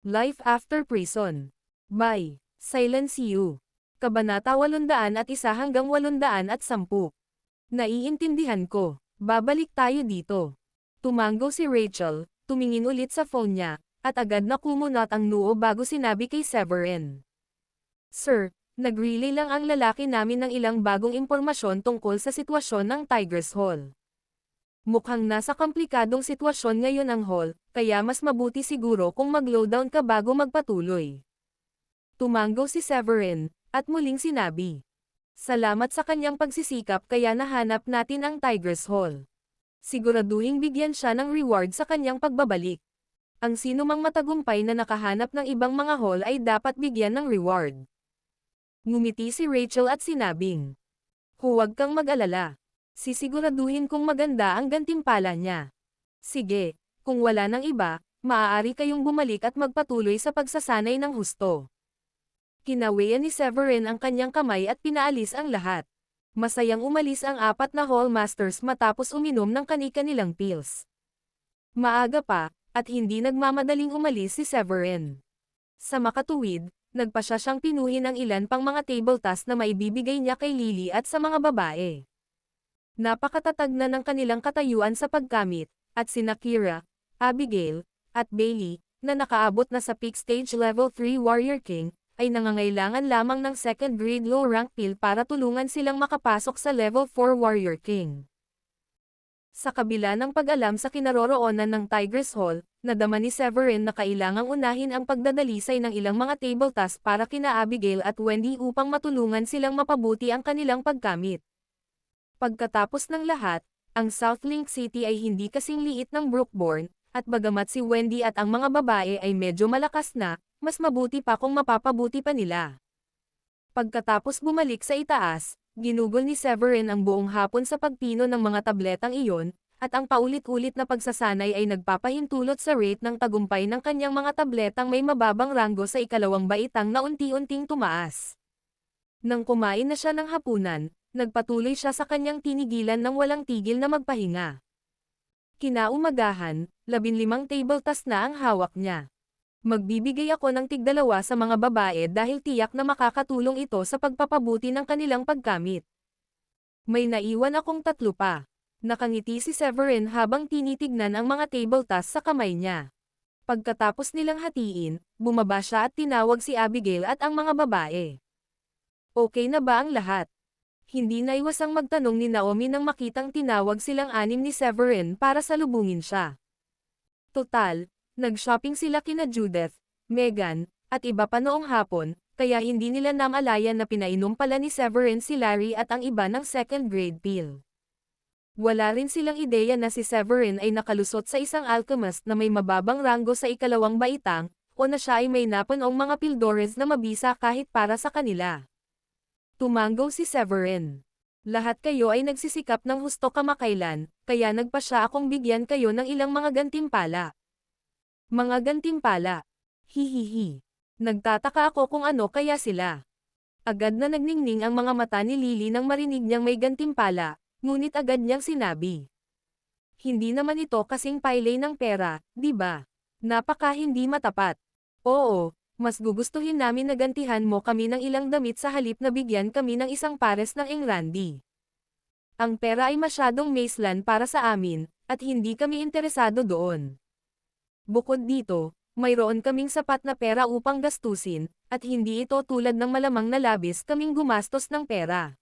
Life After Prison. By Silence You. Kabanata 801-810. Naiintindihan ko. Babalik tayo dito. Tumango si Rachel, tumingin ulit sa phone niya, at agad na kumunot ang noo bago sinabi kay Severin. Sir, nag-relay lang ang lalaki namin ng ilang bagong impormasyon tungkol sa sitwasyon ng Tigress Hall. Mukhang nasa komplikadong sitwasyon ngayon ang hall, kaya mas mabuti siguro kung mag-lowdown ka bago magpatuloy. Tumango si Severin, at muling sinabi. Salamat sa kanyang pagsisikap kaya nahanap natin ang Tigress Hall. Siguraduhing bigyan siya ng reward sa kanyang pagbabalik. Ang sinumang matagumpay na nakahanap ng ibang mga hall ay dapat bigyan ng reward. Ngumiti si Rachel at sinabing. Huwag kang mag-alala. Sisiguraduhin kong maganda ang gantimpala niya. Sige, kung wala nang iba, maaari kayong bumalik at magpatuloy sa pagsasanay ng husto. Kinawian ni Severin ang kanyang kamay at pinaalis ang lahat. Masayang umalis ang 4 na hall masters matapos uminom ng kani-kanilang pills. Maaga pa, at hindi nagmamadaling umalis si Severin. Sa makatuwid, nagpasya siyang pinuhin ang ilan pang mga table tasks na maibibigay niya kay Lily at sa mga babae. Napakatatag na ng kanilang katayuan sa pagkamit, at sina Kira, Abigail, at Bailey, na nakaabot na sa peak stage level 3 Warrior King, ay nangangailangan lamang ng second grade low rank pill para tulungan silang makapasok sa level 4 Warrior King. Sa kabila ng pag-alam sa kinaroroonan ng Tigress Hall, nadama ni Severin na kailangang unahin ang pagdadalisay ng ilang mga table tasks para kina Abigail at Wendy upang matulungan silang mapabuti ang kanilang pagkamit. Pagkatapos ng lahat, ang South Link City ay hindi kasing liit ng Brookborn, at bagamat si Wendy at ang mga babae ay medyo malakas na, mas mabuti pa kung mapapabuti pa nila. Pagkatapos bumalik sa itaas, ginugol ni Severin ang buong hapon sa pagpino ng mga tabletang iyon, at ang paulit-ulit na pagsasanay ay nagpapahintulot sa rate ng tagumpay ng kanyang mga tabletang may mababang ranggo sa ikalawang baitang na unti-unting tumaas. Nang kumain na siya ng hapunan, nagpatuloy siya sa kanyang tinigilan ng walang tigil na magpahinga. Kinaumagahan, 15 table tasks na ang hawak niya. Magbibigay ako ng tig-2 sa mga babae dahil tiyak na makakatulong ito sa pagpapabuti ng kanilang pagkamit. May naiwan akong 3 pa. Nakangiti si Severin habang tinitignan ang mga table tasks sa kamay niya. Pagkatapos nilang hatiin, bumaba siya at tinawag si Abigail at ang mga babae. Okay na ba ang lahat? Hindi naiwasang magtanong ni Naomi nang makitang tinawag silang 6 ni Severin para salubungin siya. Total, nag-shopping sila kina Judith, Megan, at iba pa noong hapon, kaya hindi nila namalayan na pinainom pala ni Severin si Larry at ang iba ng second grade pill. Wala rin silang ideya na si Severin ay nakalusot sa isang alchemist na may mababang ranggo sa ikalawang baitang, o na siya ay may napunong mga pildores na mabisa kahit para sa kanila. Tumango si Severin. Lahat kayo ay nagsisikap ng husto kamakailan, kaya nagpasya akong bigyan kayo ng ilang mga gantimpala. Mga gantimpala. Hihihi. Nagtataka ako kung ano kaya sila. Agad na nagningning ang mga mata ni Lily nang marinig niyang may gantimpala, ngunit agad niyang sinabi. Hindi naman ito kasing paylay ng pera, di ba? Napaka hindi matapat. Oo. Mas gugustuhin namin na gantihan mo kami ng ilang damit sa halip na bigyan kami ng isang pares ng Engrandi. Ang pera ay masyadong maislan para sa amin, at hindi kami interesado doon. Bukod dito, mayroon kaming sapat na pera upang gastusin, at hindi ito tulad ng malamang na labis kaming gumastos ng pera.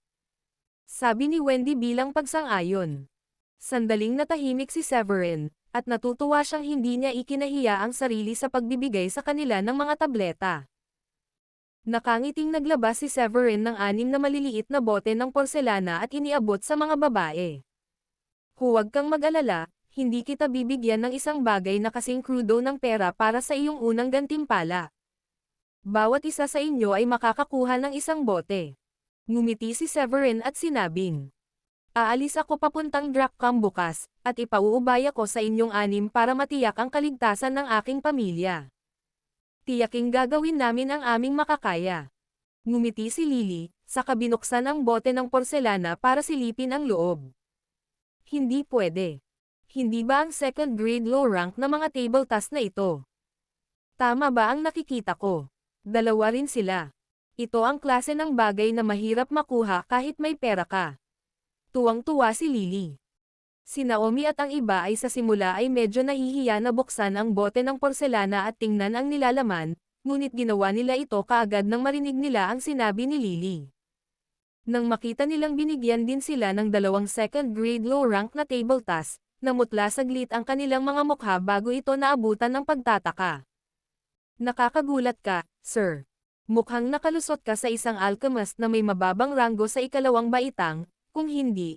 Sabi ni Wendy bilang pagsang-ayon. Sandaling natahimik si Severin, at natutuwa siyang hindi niya ikinahiya ang sarili sa pagbibigay sa kanila ng mga tableta. Nakangiting naglabas si Severin ng 6 na maliliit na bote ng porselana at iniabot sa mga babae. Huwag kang mag-alala, hindi kita bibigyan ng isang bagay na kasing krudo ng pera para sa iyong unang gantimpala. Bawat isa sa inyo ay makakakuha ng isang bote. Ngumiti si Severin at sinabing. Aalis ako papuntang Drakcam bukas, at ipauubaya ko sa inyong 6 para matiyak ang kaligtasan ng aking pamilya. Tiyaking gagawin namin ang aming makakaya. Ngumiti si Lily, saka binuksan ang bote ng porselana para silipin ang loob. Hindi pwede. Hindi ba ang second grade low rank na mga table task na ito? Tama ba ang nakikita ko? Dalawa rin sila. Ito ang klase ng bagay na mahirap makuha kahit may pera ka. Tuwang-tuwa si Lily. Si Naomi at ang iba ay sa simula ay medyo nahihiya na buksan ang bote ng porselana at tingnan ang nilalaman, ngunit ginawa nila ito kaagad nang marinig nila ang sinabi ni Lily. Nang makita nilang binigyan din sila ng 2 second-grade low-rank na table task, namutla saglit ang kanilang mga mukha bago ito naabutan ng pagtataka. Nakakagulat ka, sir. Mukhang nakalusot ka sa isang alchemist na may mababang ranggo sa 2nd baitang, kung hindi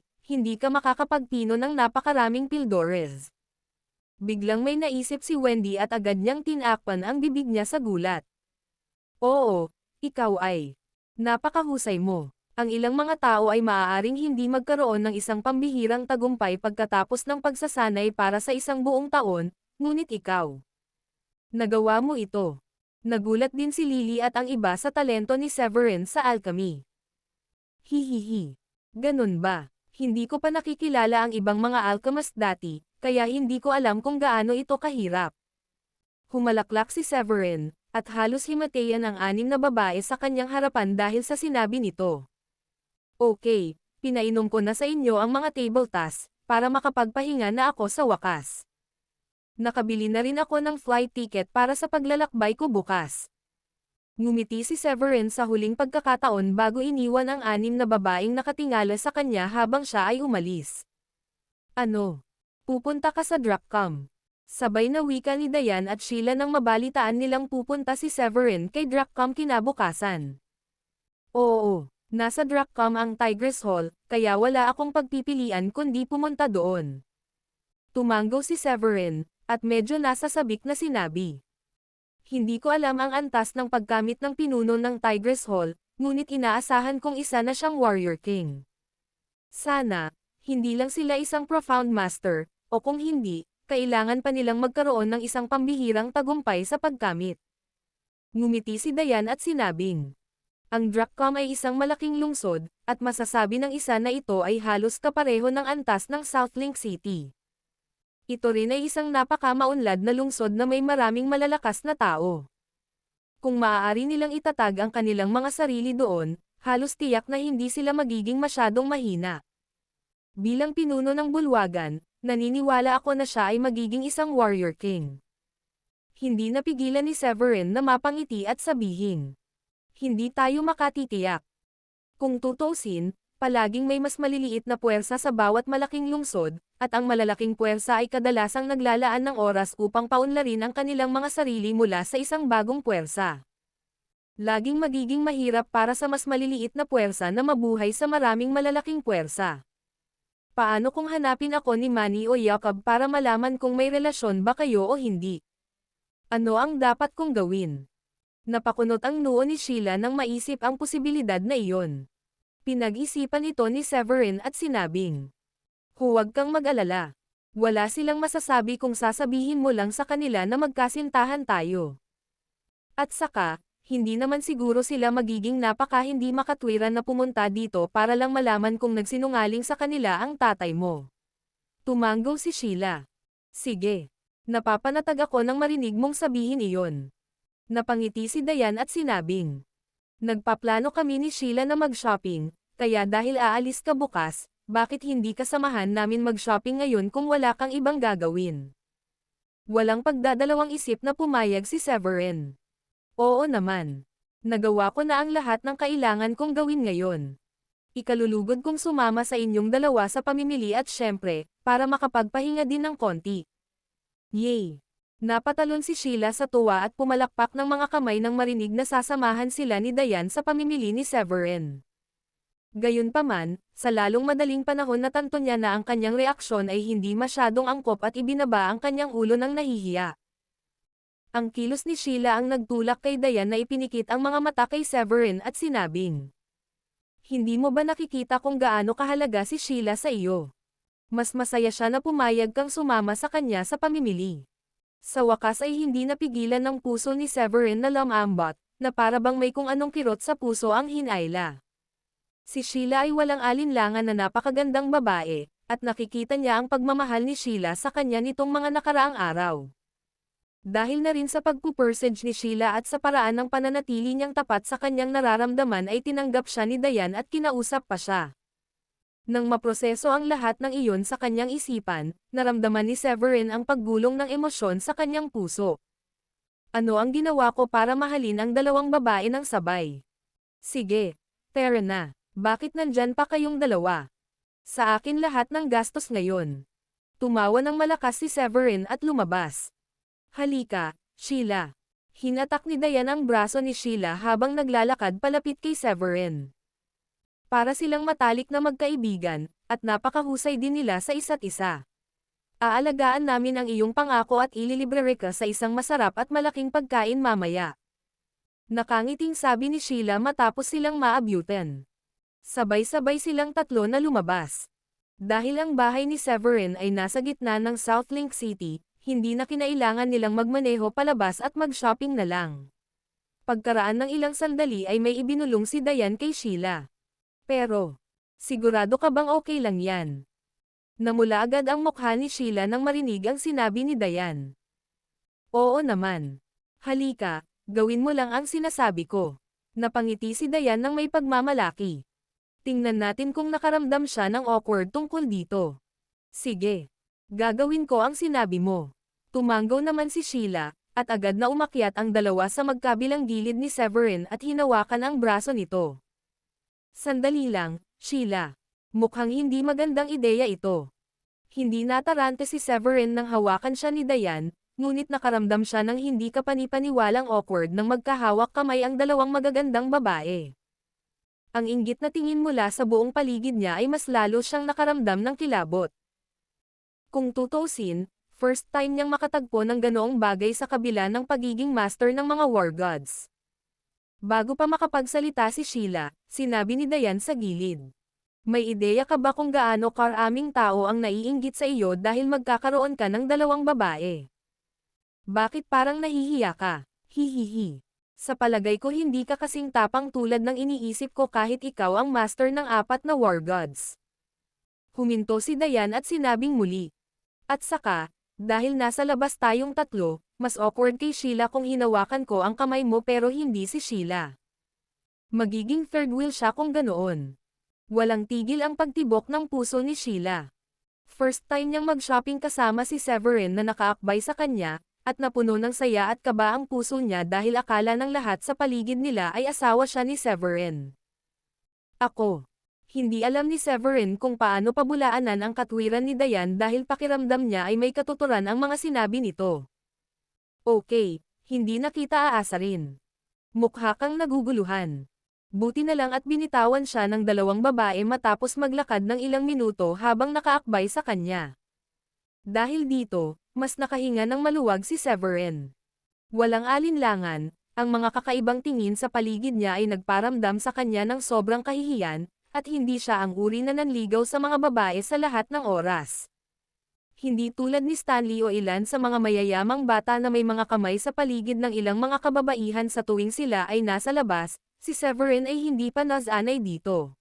ka makakapagpino ng napakaraming pildores. Biglang may naisip si Wendy at agad niyang tinakpan ang bibig niya sa gulat. Oo, ikaw ay. Napakahusay mo. Ang ilang mga tao ay maaaring hindi magkaroon ng isang pambihirang tagumpay pagkatapos ng pagsasanay para sa isang buong taon, ngunit ikaw. Nagawa mo ito. Nagulat din si Lily at ang iba sa talento ni Severin sa alchemy. Hihihi. Ganun ba? Hindi ko pa nakikilala ang ibang mga alchemist dati, kaya hindi ko alam kung gaano ito kahirap. Humalaklak si Severin, at halos himatayan ang 6 na babae sa kanyang harapan dahil sa sinabi nito. Okay, pinainom ko na sa inyo ang mga table tasks, para makapagpahinga na ako sa wakas. Nakabili na rin ako ng flight ticket para sa paglalakbay ko bukas. Ngumiti si Severin sa huling pagkakataon bago iniwan ang 6 na babaeng nakatingala sa kanya habang siya ay umalis. Ano? Pupunta ka sa Drakcom. Sabay na wika ni Diane at Sheila nang mabalitaan nilang pupunta si Severin kay Drakcom kinabukasan. Oo, nasa Drakcom ang Tigress Hall, kaya wala akong pagpipilian kundi pumunta doon. Tumanggo si Severin, at medyo nasasabik na sinabi. Hindi ko alam ang antas ng pagkamit ng pinuno ng Tigress Hall, ngunit inaasahan kong isa na siyang Warrior King. Sana, hindi lang sila isang profound master, o kung hindi, kailangan pa nilang magkaroon ng isang pambihirang tagumpay sa pagkamit. Ngumiti si Diane at sinabing. Ang Drakcom ay isang malaking lungsod, at masasabi ng isa na ito ay halos kapareho ng antas ng Southlink City. Ito rin ay isang napaka-maunlad na lungsod na may maraming malalakas na tao. Kung maaari nilang itatag ang kanilang mga sarili doon, halos tiyak na hindi sila magiging masyadong mahina. Bilang pinuno ng bulwagan, naniniwala ako na siya ay magiging isang Warrior King. Hindi napigilan ni Severin na mapangiti at sabihin. Hindi tayo makatitiyak. Kung tutuusin, palaging may mas maliliit na puwersa sa bawat malaking lungsod, at ang malalaking puwersa ay kadalasang naglalaan ng oras upang paunlarin ang kanilang mga sarili mula sa isang bagong puwersa. Laging magiging mahirap para sa mas maliliit na puwersa na mabuhay sa maraming malalaking puwersa. Paano kung hanapin ako ni Manny o Jacob para malaman kung may relasyon ba kayo o hindi? Ano ang dapat kong gawin? Napakunot ang noo ni Sheila nang maisip ang posibilidad na iyon. Pinag-isipan ito ni Severin at sinabing. Huwag kang mag-alala. Wala silang masasabi kung sasabihin mo lang sa kanila na magkasintahan tayo. At saka, hindi naman siguro sila magiging napaka-hindi makatwiran na pumunta dito para lang malaman kung nagsinungaling sa kanila ang tatay mo. Tumanggo si Sheila. Sige. Napapanatag ako nang marinig mong sabihin iyon. Napangiti si Diane at sinabing. Nagpaplano kami ni Sheila na mag-shopping, kaya dahil aalis ka bukas, bakit hindi kasamahan namin mag-shopping ngayon kung wala kang ibang gagawin? Walang pagdadalawang isip na pumayag si Severin. Oo naman. Nagawa ko na ang lahat ng kailangan kong gawin ngayon. Ikalulugod kong sumama sa inyong dalawa sa pamimili at syempre, para makapagpahinga din ng konti. Yay! Napatalon si Sheila sa tuwa at pumalakpak ng mga kamay nang marinig na sasamahan sila ni Diane sa pamimili ni Severin. Gayunpaman, sa lalong madaling panahon natanto niya na ang kanyang reaksyon ay hindi masyadong angkop at ibinaba ang kanyang ulo ng nahihiya. Ang kilos ni Sheila ang nagtulak kay Diane na ipinikit ang mga mata kay Severin at sinabing. Hindi mo ba nakikita kung gaano kahalaga si Sheila sa iyo? Mas masaya siya na pumayag kang sumama sa kanya sa pamimili. Sa wakas ay hindi napigilan ng puso ni Severin na lumambot, na para bang may kung anong kirot sa puso ang hinayla. Si Sheila ay walang alinlangan na napakagandang babae, at nakikita niya ang pagmamahal ni Sheila sa kanya nitong mga nakaraang araw. Dahil na rin sa pagpupursage ni Sheila at sa paraan ng pananatili niyang tapat sa kanyang nararamdaman ay tinanggap siya ni Dayan at kinausap pa siya. Nang maproseso ang lahat ng iyon sa kanyang isipan, naramdaman ni Severin ang paggulong ng emosyon sa kanyang puso. Ano ang ginawa ko para mahalin ang dalawang babae ng sabay? Sige, tara na. Bakit nandyan pa kayong dalawa? Sa akin lahat ng gastos ngayon. Tumawa ng malakas si Severin at lumabas. Halika, Sheila. Hinatak ni Dayan ang braso ni Sheila habang naglalakad palapit kay Severin. Para silang matalik na magkaibigan, at napakahusay din nila sa isa't isa. Aalagaan namin ang iyong pangako at ililibre ka sa isang masarap at malaking pagkain mamaya. Nakangiting sabi ni Sheila matapos silang maabyutan. Sabay-sabay silang tatlo na lumabas. Dahil ang bahay ni Severin ay nasa gitna ng South Link City, hindi na kinailangan nilang magmaneho palabas at mag-shopping na lang. Pagkaraan ng ilang sandali ay may ibinulong si Dayan kay Sheila. Pero, sigurado ka bang okay lang yan? Namula agad ang mukha ni Sheila nang marinig ang sinabi ni Dayan. Oo naman. Halika, gawin mo lang ang sinasabi ko. Napangiti si Dayan nang may pagmamalaki. Tingnan natin kung nakaramdam siya ng awkward tungkol dito. Sige. Gagawin ko ang sinabi mo. Tumanggaw naman si Sheila, at agad na umakyat ang dalawa sa magkabilang gilid ni Severin at hinawakan ang braso nito. Sandali lang, Sheila. Mukhang hindi magandang ideya ito. Hindi natarante si Severin nang hawakan siya ni Dayan, ngunit nakaramdam siya ng hindi kapanipaniwalang awkward nang magkahawak kamay ang dalawang magagandang babae. Ang inggit na tingin mula sa buong paligid niya ay mas lalo siyang nakaramdam ng kilabot. Kung tutuusin, first time niyang makatagpo ng ganoong bagay sa kabila ng pagiging master ng mga war gods. Bago pa makapagsalita si Sheila, sinabi ni Dayan sa gilid. May ideya ka ba kung gaano karaming tao ang naiinggit sa iyo dahil magkakaroon ka ng dalawang babae? Bakit parang nahihiya ka? Hihihi. Sa palagay ko hindi ka kasing tapang tulad ng iniisip ko kahit ikaw ang master ng 4 na war gods. Huminto si Dayan at sinabing muli. At saka, dahil nasa labas tayong tatlo, mas awkward kay Sheila kung hinawakan ko ang kamay mo pero hindi si Sheila. Magiging third wheel siya kung ganoon. Walang tigil ang pagtibok ng puso ni Sheila. First time niyang mag-shopping kasama si Severin na nakaakbay sa kanya, at napuno ng saya at kaba ang puso niya dahil akala ng lahat sa paligid nila ay asawa siya ni Severin. Ako. Hindi alam ni Severin kung paano pabulaanan ang katwiran ni Dayan dahil pakiramdam niya ay may katuturan ang mga sinabi nito. Okay, hindi na kita aasarin. Mukha kang naguguluhan. Buti na lang at binitawan siya ng dalawang babae matapos maglakad ng ilang minuto habang nakaakbay sa kanya. Dahil dito, mas nakahinga ng maluwag si Severin. Walang alinlangan, ang mga kakaibang tingin sa paligid niya ay nagparamdam sa kanya ng sobrang kahihiyan, at hindi siya ang uri na nanligaw sa mga babae sa lahat ng oras. Hindi tulad ni Stanley o ilan sa mga mayayamang bata na may mga kamay sa paligid ng ilang mga kababaihan sa tuwing sila ay nasa labas, si Severin ay hindi pa nasanay dito.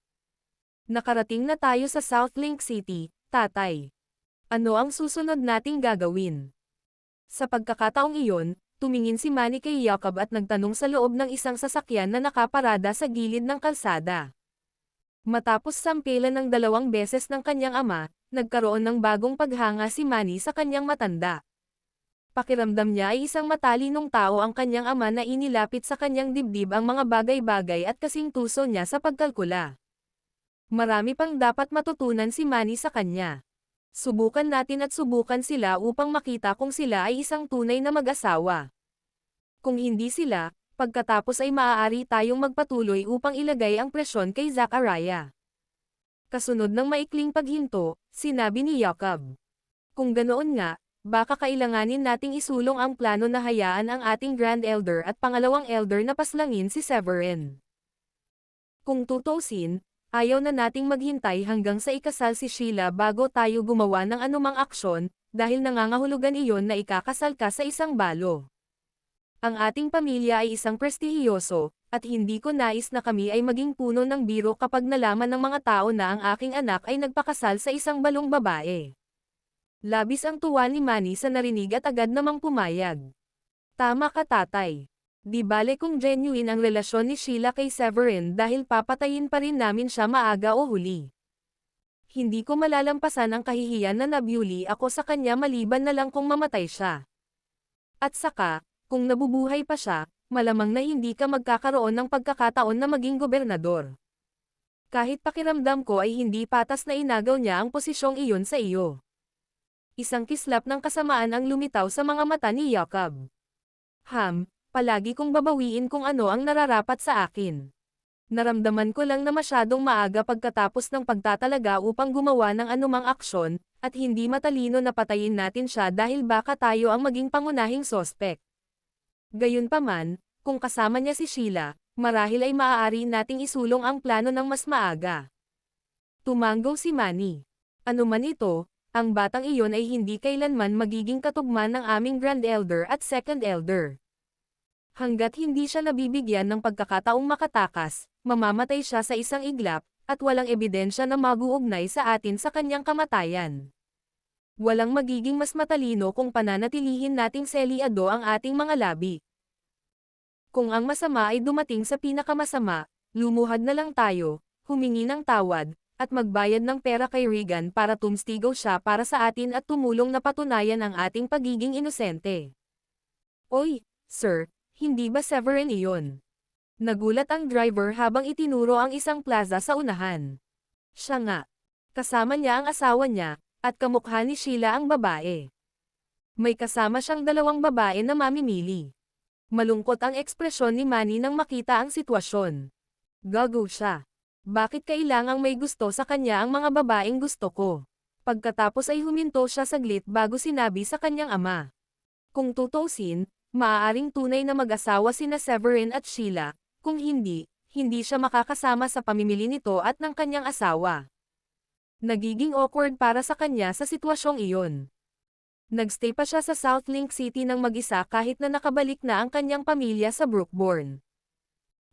Nakarating na tayo sa South Link City, tatay. Ano ang susunod nating gagawin? Sa pagkakataong iyon, tumingin si Manny kay Jacob at nagtanong sa loob ng isang sasakyan na nakaparada sa gilid ng kalsada. Matapos sampilan ng 2 beses ng kanyang ama, nagkaroon ng bagong paghanga si Manny sa kanyang matanda. Pakiramdam niya ay isang matalinong tao ang kanyang ama na inilapit sa kanyang dibdib ang mga bagay-bagay at kasing tuso niya sa pagkalkula. Marami pang dapat matutunan si Manny sa kanya. Subukan natin at subukan sila upang makita kung sila ay isang tunay na mag-asawa. Kung hindi sila, pagkatapos ay maaari tayong magpatuloy upang ilagay ang presyon kay Zachariah. Kasunod ng maikling paghinto, sinabi ni Jacob. Kung ganoon nga, baka kailanganin nating isulong ang plano na hayaan ang ating Grand Elder at pangalawang Elder na paslangin si Severin. Kung tutuusin, ayaw na nating maghintay hanggang sa ikasal si Sheila bago tayo gumawa ng anumang aksyon, dahil nangangahulugan iyon na ikakasal ka sa isang balo. Ang ating pamilya ay isang prestihiyoso, at hindi ko nais na kami ay maging puno ng biro kapag nalaman ng mga tao na ang aking anak ay nagpakasal sa isang balong babae. Labis ang tuwa ni Manny sa narinig at agad namang pumayag. Tama ka tatay. Di bale kung genuine ang relasyon ni Sheila kay Severin dahil papatayin pa rin namin siya maaga o huli. Hindi ko malalampasan ang kahihiyan na nabully ako sa kanya maliban na lang kung mamatay siya. At saka, kung nabubuhay pa siya, malamang na hindi ka magkakaroon ng pagkakataon na maging gobernador. Kahit pakiramdam ko ay hindi patas na inagaw niya ang posisyong iyon sa iyo. Isang kislap ng kasamaan ang lumitaw sa mga mata ni Jacob. Palagi kong babawiin kung ano ang nararapat sa akin. Naramdaman ko lang na masyadong maaga pagkatapos ng pagtatalaga upang gumawa ng anumang aksyon, at hindi matalino na patayin natin siya dahil baka tayo ang maging pangunahing sospek. Gayunpaman, kung kasama niya si Sheila, marahil ay maaari nating isulong ang plano ng mas maaga. Tumanggo si Manny. Ano man ito, ang batang iyon ay hindi kailanman magiging katugman ng aming Grand Elder at Second Elder. Hanggat hindi siya nabibigyan ng pagkakataong makatakas, mamamatay siya sa isang iglap, at walang ebidensya na mag-uugnay sa atin sa kanyang kamatayan. Walang magiging mas matalino kung pananatilihin nating selyado ang ating mga labi. Kung ang masama ay dumating sa pinakamasama, lumuhad na lang tayo, humingi ng tawad, at magbayad ng pera kay Regan para tumstigo siya para sa atin at tumulong na patunayan ang ating pagiging inosente. Oy, sir, hindi ba Severin iyon? Nagulat ang driver habang itinuro ang isang plaza sa unahan. Siya nga. Kasama niya ang asawa niya, at kamukha ni Sheila ang babae. May kasama siyang dalawang babae na mamimili. Malungkot ang ekspresyon ni Manny nang makita ang sitwasyon. Gago siya. Bakit kailangang may gusto sa kanya ang mga babaeng gusto ko? Pagkatapos ay huminto siya saglit bago sinabi sa kanyang ama. Kung tutusin, maaaring tunay na mag-asawa sina Severin at Sheila, kung hindi, hindi siya makakasama sa pamimili nito at ng kanyang asawa. Nagiging awkward para sa kanya sa sitwasyong iyon. Nagstay pa siya sa South Link City ng mag-isa kahit na nakabalik na ang kanyang pamilya sa Brookborn.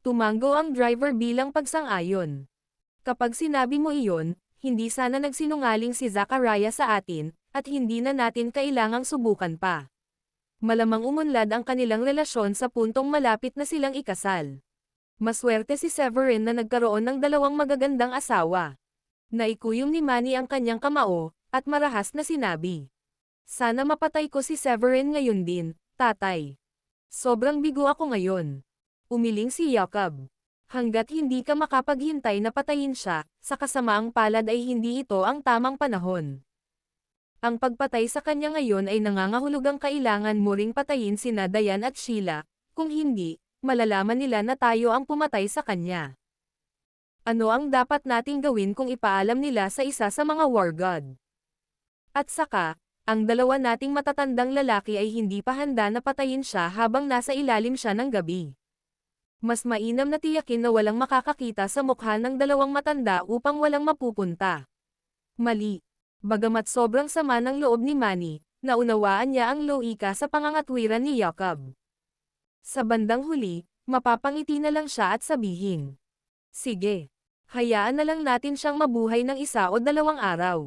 Tumanggo ang driver bilang pagsang-ayon. Kapag sinabi mo iyon, hindi sana nagsinungaling si Zachariah sa atin, at hindi na natin kailangang subukan pa. Malamang umunlad ang kanilang relasyon sa puntong malapit na silang ikasal. Maswerte si Severin na nagkaroon ng dalawang magagandang asawa. Naikuyom ni Manny ang kanyang kamao, at marahas na sinabi. Sana mapatay ko si Severin ngayon din, tatay. Sobrang bigo ako ngayon. Umiling si Jacob. Hanggat hindi ka makapaghintay na patayin siya, sa kasamaang palad ay hindi ito ang tamang panahon. Ang pagpatay sa kanya ngayon ay nangangahulugang kailangan mo ring patayin sina Diane at Sheila, kung hindi, malalaman nila na tayo ang pumatay sa kanya. Ano ang dapat nating gawin kung ipaalam nila sa isa sa mga war god? At saka, ang dalawa nating matatandang lalaki ay hindi pa handa na patayin siya habang nasa ilalim siya ng gabi. Mas mainam na tiyakin na walang makakakita sa mukha ng dalawang matanda upang walang mapupunta. Mali. Bagamat sobrang sama ng loob ni Manny, naunawaan niya ang loika sa pangangatwiran ni Jacob. Sa bandang huli, mapapangiti na lang siya at sabihin. Sige. Hayaan na lang natin siyang mabuhay ng 1 o 2 araw.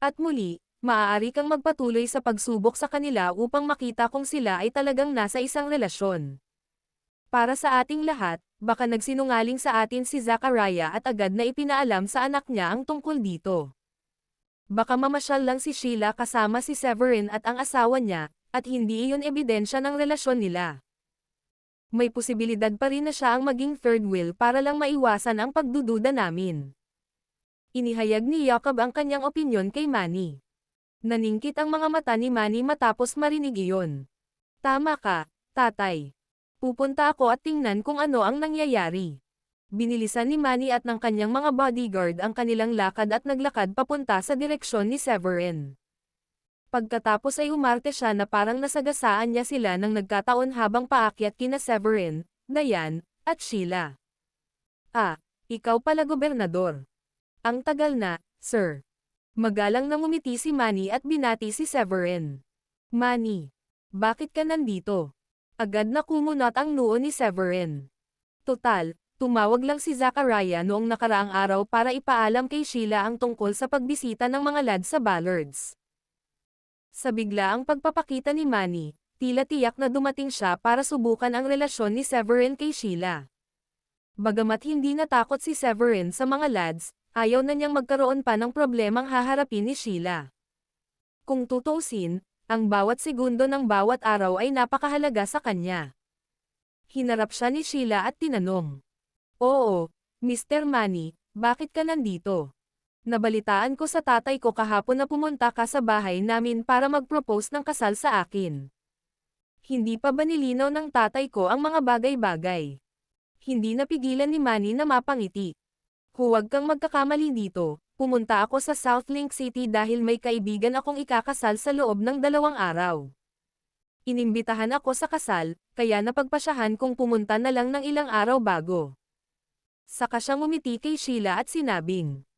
At muli, maaari kang magpatuloy sa pagsubok sa kanila upang makita kung sila ay talagang nasa isang relasyon. Para sa ating lahat, baka nagsinungaling sa atin si Zachariah at agad na ipinaalam sa anak niya ang tungkol dito. Baka mamasyal lang si Sheila kasama si Severin at ang asawa niya, at hindi iyon ebidensya ng relasyon nila. May posibilidad pa rin na siya ang maging third wheel para lang maiwasan ang pagdududa namin. Inihayag ni Jacob ang kanyang opinyon kay Manny. Naningkit ang mga mata ni Manny matapos marinig iyon. Tama ka, tatay. Pupunta ako at tingnan kung ano ang nangyayari. Binilisan ni Manny at ng kanyang mga bodyguard ang kanilang lakad at naglakad papunta sa direksyon ni Severin. Pagkatapos ay umarte siya na parang nasagasaan niya sila nang nagkataon habang paakyat kina Severin, Diane, at Sheila. Ah, ikaw pala gobernador. Ang tagal na, sir. Magalang na ngumiti si Manny at binati si Severin. Manny, bakit ka nandito? Agad na kumunot ang noo ni Severin. Total, tumawag lang si Zachariah noong nakaraang araw para ipaalam kay Sheila ang tungkol sa pagbisita ng mga lads sa Ballards. Sa biglaang pagpapakita ni Manny, Tila tiyak na dumating siya para subukan ang relasyon ni Severin kay Sheila. Bagamat hindi natakot si Severin sa mga lads, ayaw na niyang magkaroon pa ng problemang haharapin ni Sheila. Kung tutuusin, ang bawat segundo ng bawat araw ay napakahalaga sa kanya. Hinarap siya ni Sheila at tinanong. Oo, Mr. Manny, bakit ka nandito? Nabalitaan ko sa tatay ko kahapon na pumunta ka sa bahay namin para mag-propose ng kasal sa akin. Hindi pa ba nilinaw ng tatay ko ang mga bagay-bagay? Hindi napigilan ni Manny na mapangiti. Huwag kang magkakamali dito, pumunta ako sa South Link City dahil may kaibigan akong ikakasal sa loob ng 2 araw. Inimbitahan ako sa kasal, kaya napagpasyahan kong pumunta na lang ng ilang araw bago. Saka siyang umiti kay Sheila at sinabing,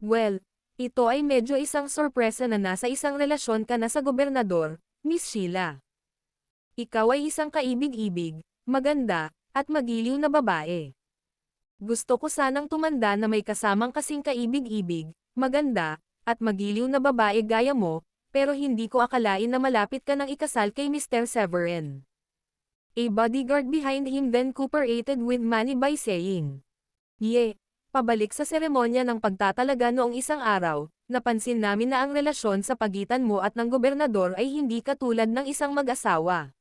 well, ito ay medyo isang sorpresa na nasa isang relasyon ka na sa gobernador, Miss Sheila. Ikaw ay isang kaibig-ibig, maganda, at magiliw na babae. Gusto ko sanang tumanda na may kasamang kasing kaibig-ibig, maganda, at magiliw na babae gaya mo, pero hindi ko akalain na malapit ka ng ikasal kay Mr. Severin. A bodyguard behind him then cooperated with Manny by saying, pabalik sa seremonya ng pagtatalaga noong isang araw, napansin namin na ang relasyon sa pagitan mo at ng gobernador ay hindi katulad ng isang mag-asawa.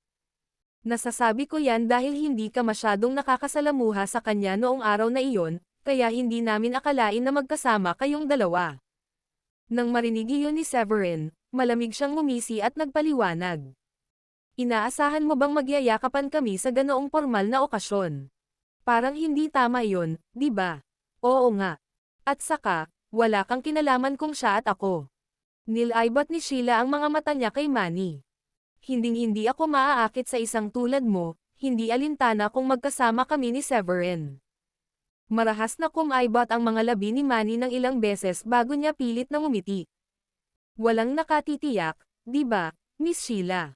Nasasabi ko yan dahil hindi ka masyadong nakakasalamuha sa kanya noong araw na iyon, kaya hindi namin akalain na magkasama kayong dalawa. Nang marinig iyon ni Severin, malamig siyang ngumisi at nagpaliwanag. Inaasahan mo bang magyayakapan kami sa ganoong formal na okasyon? Parang hindi tama iyon, di ba? Oo nga. At saka, wala kang kinalaman kung siya at ako. Nilaybot ni Sheila ang mga mata niya kay Manny. Hinding-hindi ako maaakit sa isang tulad mo, hindi alintana kung magkasama kami ni Severin. Marahas na kumaibot ang mga labi ni Manny ng ilang beses bago niya pilit na ngumiti. Walang nakatitiyak, di ba, Miss Sheila?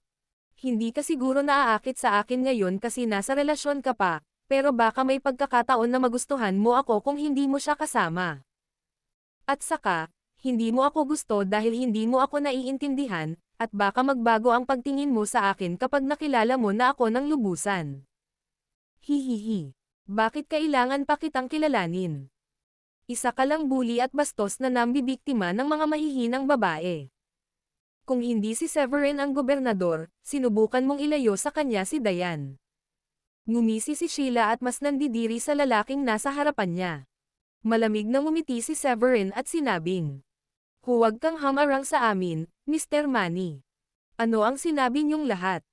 Hindi ka siguro naaakit sa akin ngayon kasi nasa relasyon ka pa, pero baka may pagkakataon na magustuhan mo ako kung hindi mo siya kasama. At saka, hindi mo ako gusto dahil hindi mo ako naiintindihan, at baka magbago ang pagtingin mo sa akin kapag nakilala mo na ako ng lubusan. Hihihi. Bakit kailangan pa kitang kilalanin? Isa ka lang bully at bastos na nambibiktima ng mga mahihinang babae. Kung hindi si Severin ang gobernador, sinubukan mong ilayo sa kanya si Diane. Ngumisi si Sheila at mas nandidiri sa lalaking nasa harapan niya. Malamig na ngumiti si Severin at sinabing, huwag kang hamarang sa amin, Mr. Manny. Ano ang sinabi niyong lahat?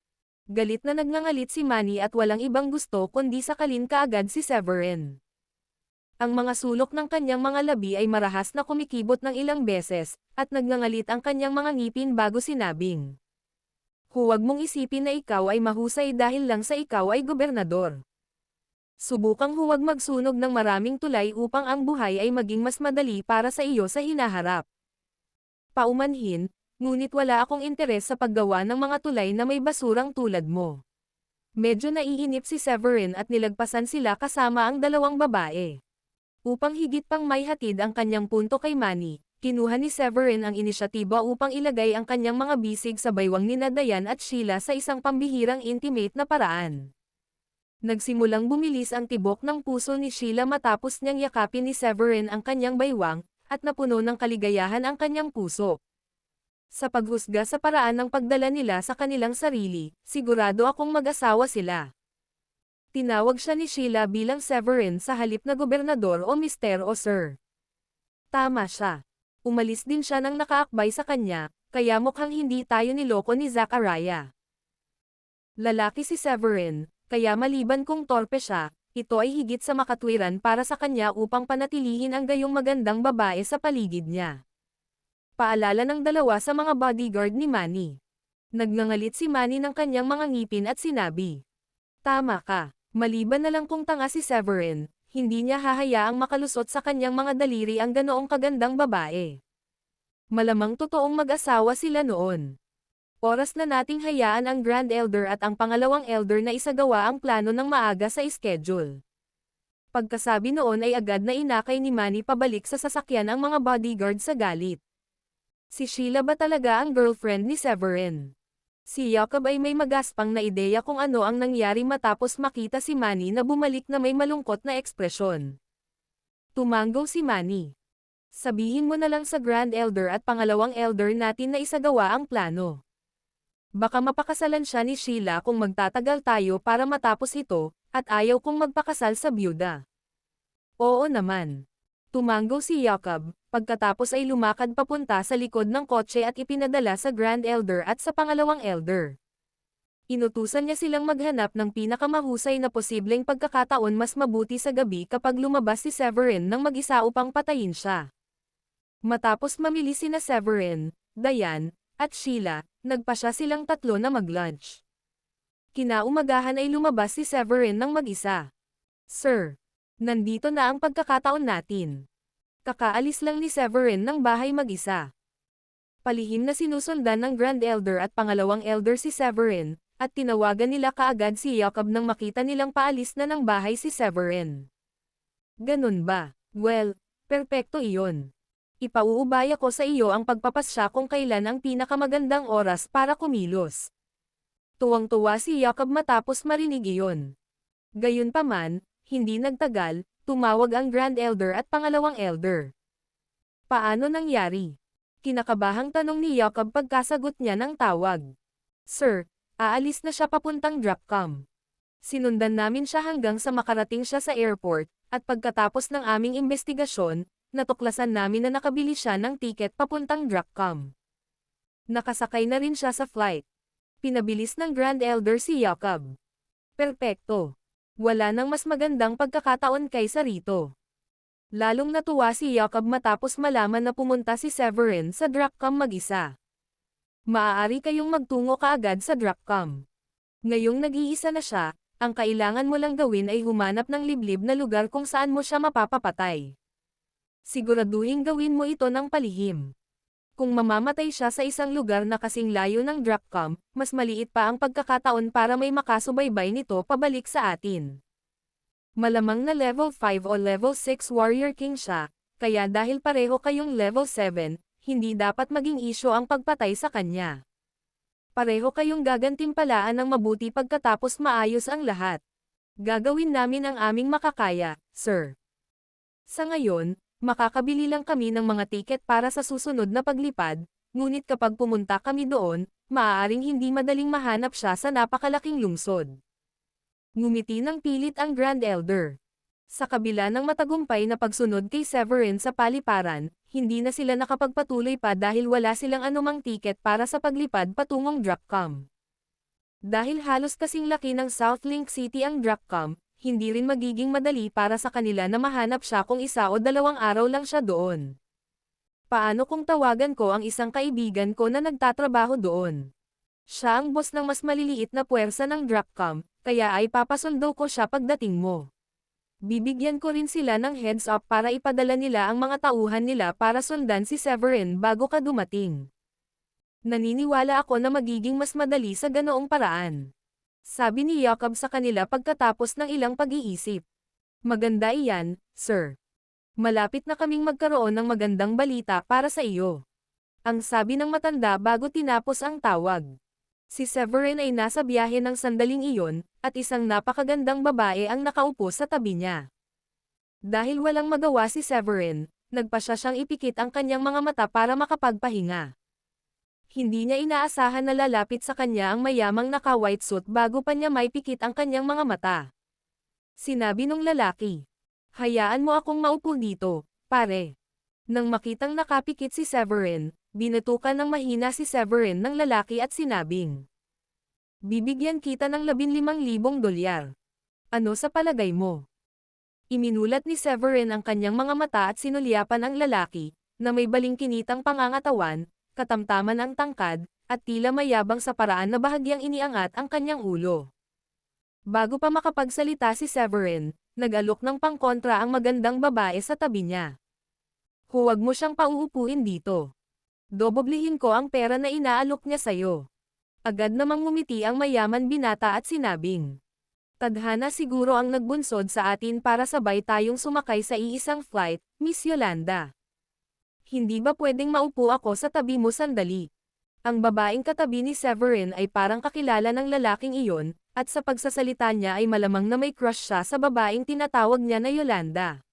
Galit na nagngangalit si Manny at walang ibang gusto kundi sakalin kaagad si Severin. Ang mga sulok ng kanyang mga labi ay marahas na kumikibot ng ilang beses, at nagngangalit ang kanyang mga ngipin bago sinabing, huwag mong isipin na ikaw ay mahusay dahil lang sa ikaw ay gobernador. Subukang huwag magsunog ng maraming tulay upang ang buhay ay maging mas madali para sa iyo sa hinaharap. Paumanhin, ngunit wala akong interes sa paggawa ng mga tulay na may basurang tulad mo. Medyo naiinip si Severin at nilagpasan sila kasama ang 2 babae. Upang higit pang may hatid ang kanyang punto kay Manny, kinuha ni Severin ang inisyatiba upang ilagay ang kanyang mga bisig sa baywang ni Diane at Sheila sa isang pambihirang intimate na paraan. Nagsimulang bumilis ang tibok ng puso ni Sheila matapos niyang yakapin ni Severin ang kanyang baywang, at napuno ng kaligayahan ang kanyang puso. Sa paghusga sa paraan ng pagdala nila sa kanilang sarili, sigurado akong mag-asawa sila. Tinawag siya ni Sheila bilang Severin sa halip na gobernador o Mister o Sir. Tama siya. Umalis din siya nang nakaakbay sa kanya, kaya mukhang hindi tayo niloko ni Zachariah. Lalaki si Severin, kaya maliban kung torpe siya, ito ay higit sa makatwiran para sa kanya upang panatilihin ang gayong magandang babae sa paligid niya. Paalala ng 2 sa mga bodyguard ni Manny. Nagngangalit si Manny ng kanyang mga ngipin at sinabi, tama ka, maliban na lang kung tanga si Severin, hindi niya hahayaang makalusot sa kanyang mga daliri ang ganoong kagandang babae. Malamang totoong mag-asawa sila noon. Oras na nating hayaan ang Grand Elder at ang pangalawang Elder na isagawa ang plano ng maaga sa schedule. Pagkasabi noon ay agad na inakay ni Manny pabalik sa sasakyan ang mga bodyguard sa galit. Si Sheila ba talaga ang girlfriend ni Severin? Si Jacob ay may magaspang na ideya kung ano ang nangyari matapos makita si Manny na bumalik na may malungkot na ekspresyon. Tumango si Manny. Sabihin mo na lang sa Grand Elder at pangalawang Elder natin na isagawa ang plano. Baka mapakasalan siya ni Sheila kung magtatagal tayo para matapos ito, at ayaw kong magpakasal sa byuda. Oo naman. Tumango si Jacob, pagkatapos ay lumakad papunta sa likod ng kotse at ipinadala sa Grand Elder at sa pangalawang Elder. Inutusan niya silang maghanap ng pinakamahusay na posibleng pagkakataon. Mas mabuti sa gabi kapag lumabas si Severin ng mag-isa upang patayin siya. Matapos mamili sina Severin, Diane, at Sheila, nagpasya silang tatlo na mag-lunch. Kinaumagahan ay lumabas si Severin ng mag-isa. Sir, nandito na ang pagkakataon natin. Kakaalis lang ni Severin ng bahay mag-isa. Palihim na sinusundan ng Grand Elder at pangalawang Elder si Severin, at tinawagan nila kaagad si Jacob nang makita nilang paalis na ng bahay si Severin. Ganun ba? Well, perpekto iyon. Ipauubaya ko sa iyo ang pagpapasya kung kailan ang pinakamagandang oras para kumilos. Tuwang-tuwa si Jacob matapos marinig iyon. Gayunpaman, hindi nagtagal, tumawag ang Grand Elder at pangalawang Elder. Paano nangyari? Kinakabahang tanong ni Jacob pagkasagot niya ng tawag. Sir, aalis na siya papuntang Dropcam. Sinundan namin siya hanggang sa makarating siya sa airport, at pagkatapos ng aming investigasyon, natuklasan namin na nakabili siya ng tiket papuntang Dropcam. Nakasakay na rin siya sa flight. Pinabilis ng Grand Elder si Jacob. Perpekto. Wala nang mas magandang pagkakataon kaysa rito. Lalong natuwa si Jacob matapos malaman na pumunta si Severin sa Dropcam mag-isa. Maaari kayong magtungo kaagad sa Dropcam. Ngayong nag-iisa na siya, ang kailangan mo lang gawin ay humanap ng liblib na lugar kung saan mo siya mapapapatay. Siguraduhin gawin mo ito ng palihim. Kung mamamatay siya sa isang lugar na kasing layo ng Dropcam, mas maliit pa ang pagkakataon para may makasubaybay nito pabalik sa atin. Malamang na level 5 o level 6 Warrior King siya, kaya dahil pareho kayong level 7, hindi dapat maging isyo ang pagpatay sa kanya. Pareho kayong gagantimpalaan ng mabuti pagkatapos maayos ang lahat. Gagawin namin ang aming makakaya, sir. Sa ngayon, makakabili lang kami ng mga tiket para sa susunod na paglipad, ngunit kapag pumunta kami doon, maaaring hindi madaling mahanap siya sa napakalaking lungsod. Ngumiti ng pilit ang Grand Elder. Sa kabila ng matagumpay na pagsunod kay Severin sa paliparan, hindi na sila nakapagpatuloy pa dahil wala silang anumang tiket para sa paglipad patungong Dropcam. Dahil halos kasing laki ng Southlink City ang Dropcam, hindi rin magiging madali para sa kanila na mahanap siya kung 1 o 2 araw lang siya doon. Paano kung tawagan ko ang isang kaibigan ko na nagtatrabaho doon? Siya ang boss ng mas maliliit na puwersa ng Dropcam, kaya ay papasundo ko siya pagdating mo. Bibigyan ko rin sila ng heads up para ipadala nila ang mga tauhan nila para sundan si Severin bago ka dumating. Naniniwala ako na magiging mas madali sa ganoong paraan. Sabi ni Jacob sa kanila pagkatapos ng ilang pag-iisip. Maganda iyan, sir. Malapit na kaming magkaroon ng magandang balita para sa iyo. Ang sabi ng matanda bago tinapos ang tawag. Si Severin ay nasa biyahe ng sandaling iyon, at isang napakagandang babae ang nakaupo sa tabi niya. Dahil walang magawa si Severin, nagpasya siyang ipikit ang kanyang mga mata para makapagpahinga. Hindi niya inaasahan na lalapit sa kanya ang mayamang naka-white suit bago pa niya maipikit ang kanyang mga mata. Sinabi nung lalaki, "Hayaan mo akong maupo dito, pare." Nang makitang nakapikit si Severin, binatukan ng mahina si Severin ng lalaki at sinabing, "Bibigyan kita ng 15,000 dolyar. Ano sa palagay mo?" Iminulat ni Severin ang kanyang mga mata at sinulyapan ang lalaki, na may balingkinitang pangangatawan, katamtaman ang tangkad, at tila mayabang sa paraan na bahagyang iniangat ang kanyang ulo. Bago pa makapagsalita si Severin, nag-alok ng pangkontra ang magandang babae sa tabi niya. "Huwag mo siyang pauupuin dito. Doboblihin ko ang pera na inaalok niya sa'yo." Agad namang ngumiti ang mayaman binata at sinabing, "Tadhana siguro ang nagbunsod sa atin para sabay tayong sumakay sa iisang flight, Miss Yolanda. Hindi ba pwedeng maupo ako sa tabi mo sandali? Ang babaeng katabi ni Severin ay parang kakilala ng lalaking iyon, at sa pagsasalita niya ay malamang na may crush siya sa babaeng tinatawag niya na Yolanda.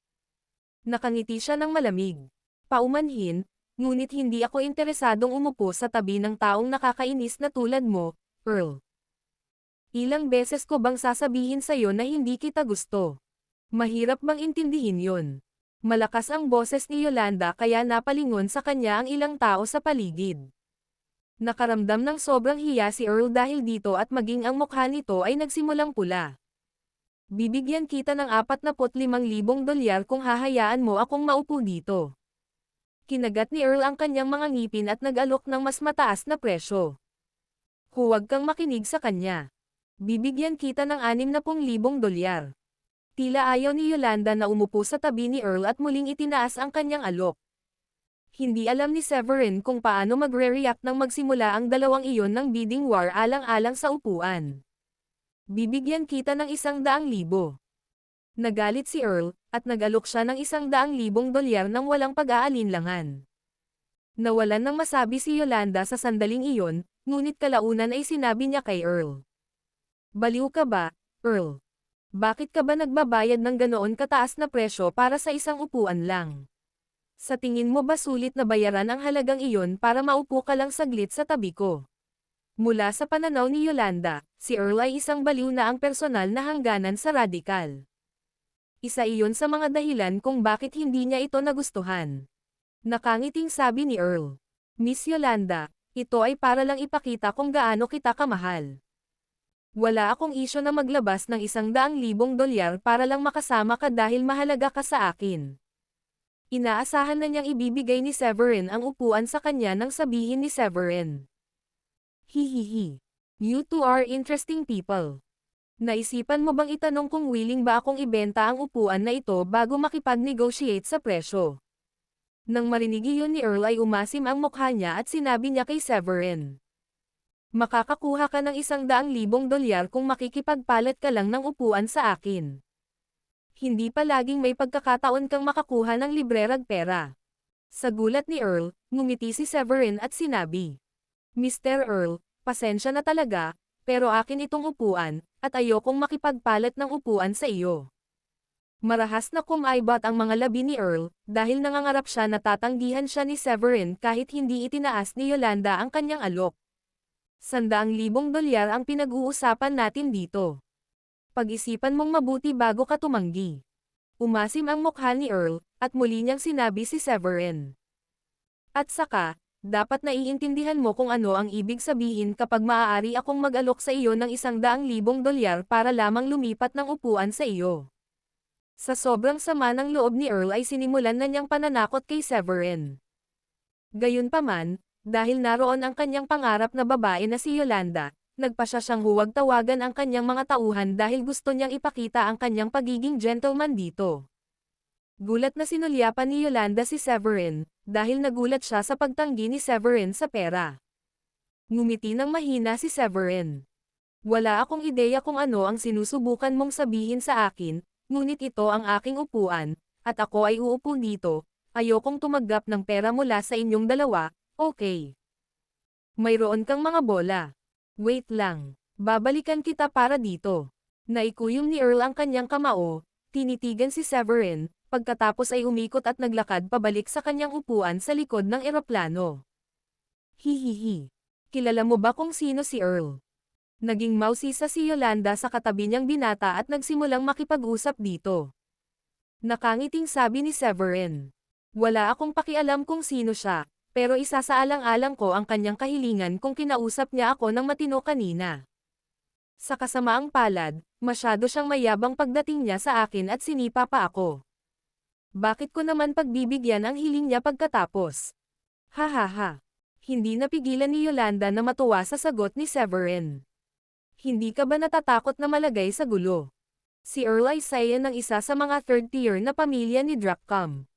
Nakangiti siya ng malamig. Paumanhin, ngunit hindi ako interesadong umupo sa tabi ng taong nakakainis na tulad mo, Earl. Ilang beses ko bang sasabihin sa'yo na hindi kita gusto? Mahirap bang intindihin yon? Malakas ang boses ni Yolanda kaya napalingon sa kanya ang ilang tao sa paligid. Nakaramdam ng sobrang hiya si Earl dahil dito at maging ang mukha nito ay nagsimulang pula. Bibigyan kita ng $45,000 kung hahayaan mo akong maupo dito. Kinagat ni Earl ang kanyang mga ngipin at nag-alok ng mas mataas na presyo. Huwag kang makinig sa kanya. Bibigyan kita ng $60,000. Tila ayaw ni Yolanda na umupo sa tabi ni Earl at muling itinaas ang kanyang alok. Hindi alam ni Severin kung paano magre-react nang magsimula ang dalawang iyon ng bidding war alang-alang sa upuan. Bibigyan kita ng $100,000. Nagalit si Earl, at nag-alok siya ng $100,000 nang walang pag-aalinlangan. Nawalan ng masabi si Yolanda sa sandaling iyon, ngunit kalaunan ay sinabi niya kay Earl. Baliw ka ba, Earl? Bakit ka ba nagbabayad ng ganoon kataas na presyo para sa isang upuan lang? Sa tingin mo ba sulit na bayaran ang halagang iyon para maupo ka lang saglit sa tabi ko? Mula sa pananaw ni Yolanda, si Earl ay isang baliw na ang personal na hangganan sa radikal. Isa iyon sa mga dahilan kung bakit hindi niya ito nagustuhan. Nakangiting sabi ni Earl. Miss Yolanda, ito ay para lang ipakita kung gaano kita kamahal. Wala akong isyo na maglabas ng $100,000 para lang makasama ka dahil mahalaga ka sa akin. Inaasahan na niyang ibibigay ni Severin ang upuan sa kanya nang sabihin ni Severin. Hihihi. You two are interesting people. Naisipan mo bang itanong kung willing ba akong ibenta ang upuan na ito bago makipag-negotiate sa presyo? Nang marinig iyon ni Earl ay umasim ang mukha niya at sinabi niya kay Severin. Makakakuha ka ng $100,000 kung makikipagpalit ka lang ng upuan sa akin. Hindi palaging may pagkakataon kang makakuha ng librerag pera. Sa gulat ni Earl, ngumiti si Severin at sinabi. Mr. Earl, pasensya na talaga, pero akin itong upuan, at ayokong makipagpalit ng upuan sa iyo. Marahas na kumaibot ang mga labi ni Earl, dahil nangangarap siya na tatanggihan siya ni Severin kahit hindi itinaas ni Yolanda ang kanyang alok. $100,000 ang pinag-uusapan natin dito. Pag-isipan mong mabuti bago ka tumanggi. Umasim ang mukha ni Earl, at muli niyang sinabi si Severin. At saka, dapat naiintindihan mo kung ano ang ibig sabihin kapag maaari akong mag-alok sa iyo ng $100,000 para lamang lumipat ng upuan sa iyo. Sa sobrang sama ng loob ni Earl ay sinimulan na niyang pananakot kay Severin. Gayunpaman, dahil naroon ang kanyang pangarap na babae na si Yolanda, nagpasya siyang huwag tawagan ang kanyang mga tauhan dahil gusto niyang ipakita ang kanyang pagiging gentleman dito. Gulat na sinulyapan ni Yolanda si Severin, dahil nagulat siya sa pagtanggi ni Severin sa pera. Ngumiti ng mahina si Severin. Wala akong ideya kung ano ang sinusubukan mong sabihin sa akin, ngunit ito ang aking upuan, at ako ay uupo dito, ayokong tumaggap ng pera mula sa inyong dalawa. Okay. Mayroon kang mga bola. Wait lang. Babalikan kita para dito. Naikuyom ni Earl ang kanyang kamao, tinitigan si Severin, pagkatapos ay umikot at naglakad pabalik sa kanyang upuan sa likod ng eroplano. Hihihi. Kilala mo ba kung sino si Earl? Naging mausisa si Yolanda sa katabi niyang binata at nagsimulang makipag-usap dito. Nakangiting sabi ni Severin. Wala akong pakialam kung sino siya. Pero isasaalang-alang ko ang kanyang kahilingan kung kinausap niya ako ng matino kanina. Sa kasamaang palad, masyado siyang mayabang pagdating niya sa akin at sinipa pa ako. Bakit ko naman pagbibigyan ang hiling niya pagkatapos? Ha. Hindi napigilan ni Yolanda na matuwa sa sagot ni Severin. Hindi ka ba natatakot na malagay sa gulo? Si Earl ay saya ng isa sa mga third-tier na pamilya ni Drackham.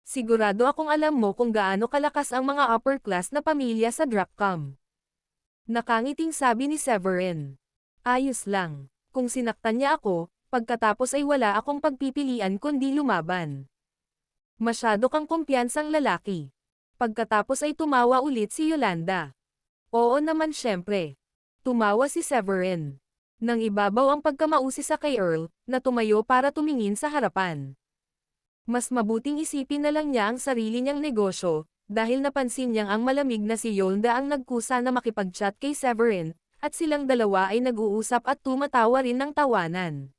Sigurado akong alam mo kung gaano kalakas ang mga upper-class na pamilya sa Drackham. Nakangiting sabi ni Severin. Ayos lang. Kung sinaktan niya ako, pagkatapos ay wala akong pagpipilian kundi lumaban. Masyado kang kumpiyansang lalaki. Pagkatapos ay tumawa ulit si Yolanda. Oo naman syempre. Tumawa si Severin. Nang ibabaw ang pagkamausi sa kay Earl, na tumayo para tumingin sa harapan. Mas mabuting isipin na lang niya ang sarili niyang negosyo, dahil napansin niyang ang malamig na si Yolanda ang nagkusa na makipag-chat kay Severin, at silang dalawa ay nag-uusap at tumatawa rin ng tawanan.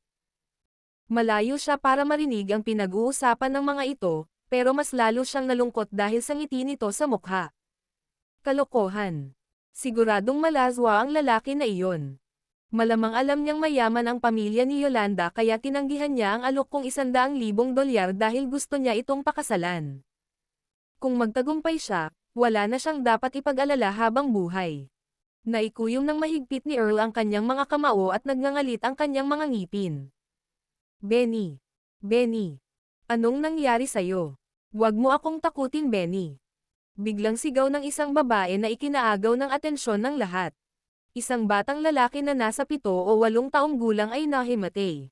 Malayo siya para marinig ang pinag-uusapan ng mga ito, pero mas lalo siyang nalungkot dahil sa ngiti nito sa mukha. Kalokohan. Siguradong malazwa ang lalaki na iyon. Malamang alam niyang mayaman ang pamilya ni Yolanda kaya tinanggihan niya ang alok kong $100,000 dahil gusto niya itong pakasalan. Kung magtagumpay siya, wala na siyang dapat ipag-alala habang buhay. Naikuyom ng mahigpit ni Earl ang kanyang mga kamao at nagngangalit ang kanyang mga ngipin. Benny. Benny. Anong nangyari sa'yo? Huwag mo akong takutin, Benny. Biglang sigaw ng isang babae na ikinaagaw ng atensyon ng lahat. Isang batang lalaki na nasa 7 o 8 taong gulang ay nahimatay.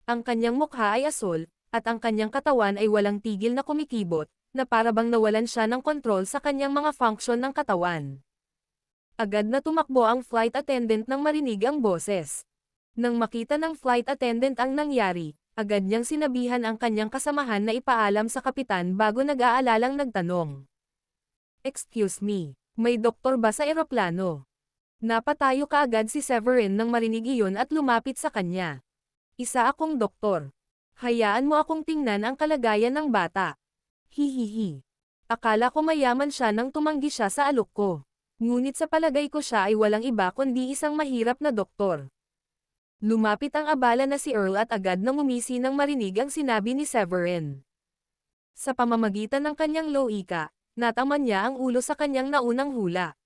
Ang kanyang mukha ay asul, at ang kanyang katawan ay walang tigil na kumikibot, na parabang nawalan siya ng kontrol sa kanyang mga function ng katawan. Agad na tumakbo ang flight attendant nang marinig ang boses. Nang makita ng flight attendant ang nangyari, agad niyang sinabihan ang kanyang kasamahan na ipaalam sa kapitan bago nag-aalalang nagtanong. Excuse me, may doktor ba sa eroplano? Napatayo kaagad si Severin nang marinig iyon at lumapit sa kanya. Isa akong doktor. Hayaan mo akong tingnan ang kalagayan ng bata. Hihihi. Akala ko mayaman siya nang tumanggi siya sa alok ko. Ngunit sa palagay ko siya ay walang iba kundi isang mahirap na doktor. Lumapit ang abala na si Earl at agad nang umisi nang marinig ang sinabi ni Severin. Sa pamamagitan ng kanyang loika, nataman niya ang ulo sa kanyang naunang hula.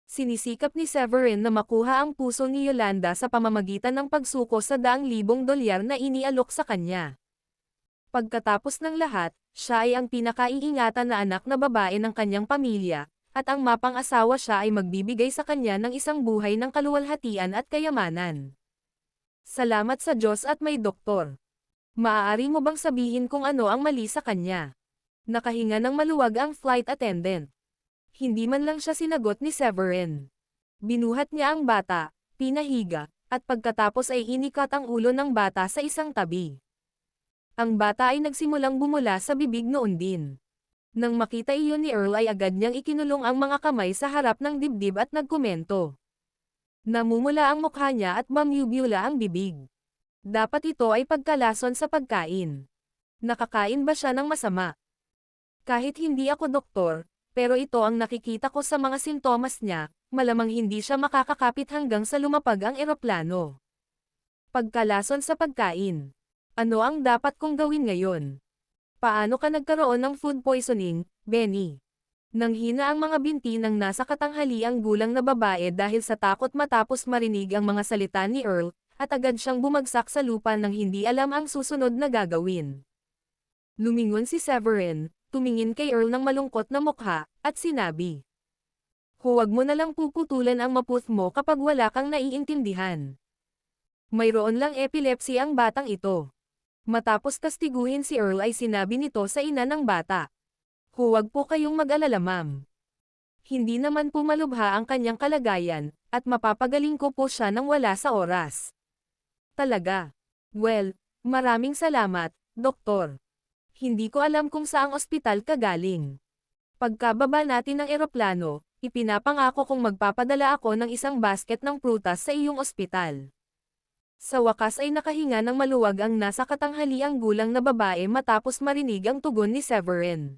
Sinisikap ni Severin na makuha ang puso ni Yolanda sa pamamagitan ng pagsuko sa $100,000 na inialok sa kanya. Pagkatapos ng lahat, siya ay ang pinakaiingatan na anak na babae ng kanyang pamilya, at ang mapang-asawa siya ay magbibigay sa kanya ng isang buhay ng kaluwalhatian at kayamanan. Salamat sa Diyos at may doktor. Maaari mo bang sabihin kung ano ang mali sa kanya? Nakahinga ng maluwag ang flight attendant. Hindi man lang siya sinagot ni Severin. Binuhat niya ang bata, pinahiga, at pagkatapos ay inikat ang ulo ng bata sa isang tabi. Ang bata ay nagsimulang bumula sa bibig noon din. Nang makita iyon ni Earl ay agad niyang ikinulong ang mga kamay sa harap ng dibdib at nagkomento. Namumula ang mukha niya at mamyubula ang bibig. Dapat ito ay pagkalason sa pagkain. Nakakain ba siya ng masama? Kahit hindi ako doktor, pero ito ang nakikita ko sa mga sintomas niya, malamang hindi siya makakakapit hanggang sa lumapag ang eroplano. Pagkalason sa pagkain. Ano ang dapat kong gawin ngayon? Paano ka nagkaroon ng food poisoning, Benny? Nanghina ang mga binti ng nasa katanghaliang gulang na babae dahil sa takot matapos marinig ang mga salita ni Earl, at agad siyang bumagsak sa lupa nang hindi alam ang susunod na gagawin. Lumingon si Severin, tumingin kay Earl ng malungkot na mukha, at sinabi. Huwag mo na lang puputulan ang maputh mo kapag wala kang naiintindihan. Mayroon lang epilepsy ang batang ito. Matapos kastiguhin si Earl ay sinabi nito sa ina ng bata. Huwag po kayong mag-alala ma'am. Hindi naman po malubha ang kanyang kalagayan, at mapapagaling ko po siya nang wala sa oras. Talaga? Well, maraming salamat, doktor. Hindi ko alam kung saang ospital ka galing. Pagkababa natin ng eroplano, ipinapangako kong magpapadala ako ng isang basket ng prutas sa iyong ospital. Sa wakas ay nakahinga ng maluwag ang nasa katanghaliang gulang na babae matapos marinig ang tugon ni Severin.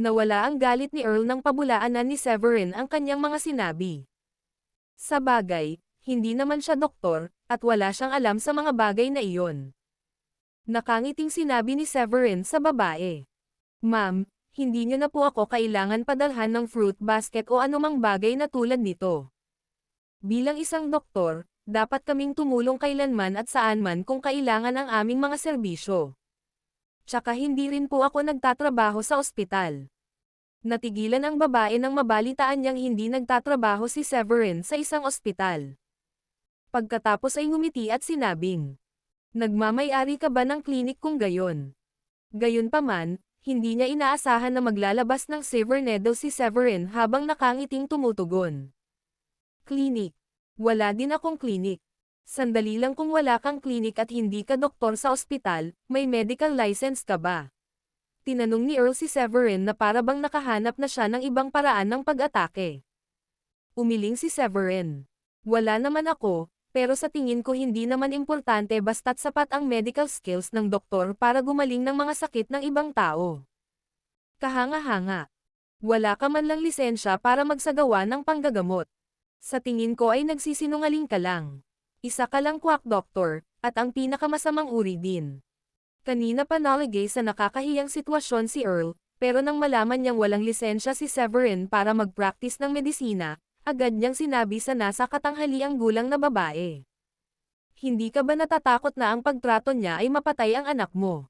Nawala ang galit ni Earl nang pabulaanan ni Severin ang kanyang mga sinabi. Sa bagay, hindi naman siya doktor, at wala siyang alam sa mga bagay na iyon. Nakangiting sinabi ni Severin sa babae. Ma'am, hindi niyo na po ako kailangan padalhan ng fruit basket o anumang bagay na tulad nito. Bilang isang doktor, dapat kaming tumulong kailanman at saan man kung kailangan ang aming mga serbisyo. Tsaka hindi rin po ako nagtatrabaho sa ospital. Natigilan ang babae nang mabalitaan niyang hindi nagtatrabaho si Severin sa isang ospital. Pagkatapos ay ngumiti at sinabing, nagmamay-ari ka ba ng klinik kung gayon? Gayunpaman, Hindi niya inaasahan na maglalabas ng silver needle si Severin habang nakangiting tumutugon. Klinik. Wala din akong klinik. Sandali lang, kung wala kang klinik at hindi ka doktor sa ospital, may medical license ka ba? Tinanong ni Earl si Severin na para bang nakahanap na siya ng ibang paraan ng pag-atake. Umiling si Severin. Wala naman ako, pero sa tingin ko hindi naman importante basta't sapat ang medical skills ng doktor para gumaling ng mga sakit ng ibang tao. Kahanga-hanga. Wala ka man lang lisensya para magsagawa ng panggagamot. Sa tingin ko ay nagsisinungaling ka lang. Isa ka lang quack doctor, at ang pinakamasamang uri din. Kanina pa naligay sa nakakahiyang sitwasyon si Earl, pero nang malaman niyang walang lisensya si Severin para mag-practice ng medisina, agad niyang sinabi sa nasa katanghaliang gulang na babae. Hindi ka ba natatakot na ang pagtrato niya ay mapatay ang anak mo?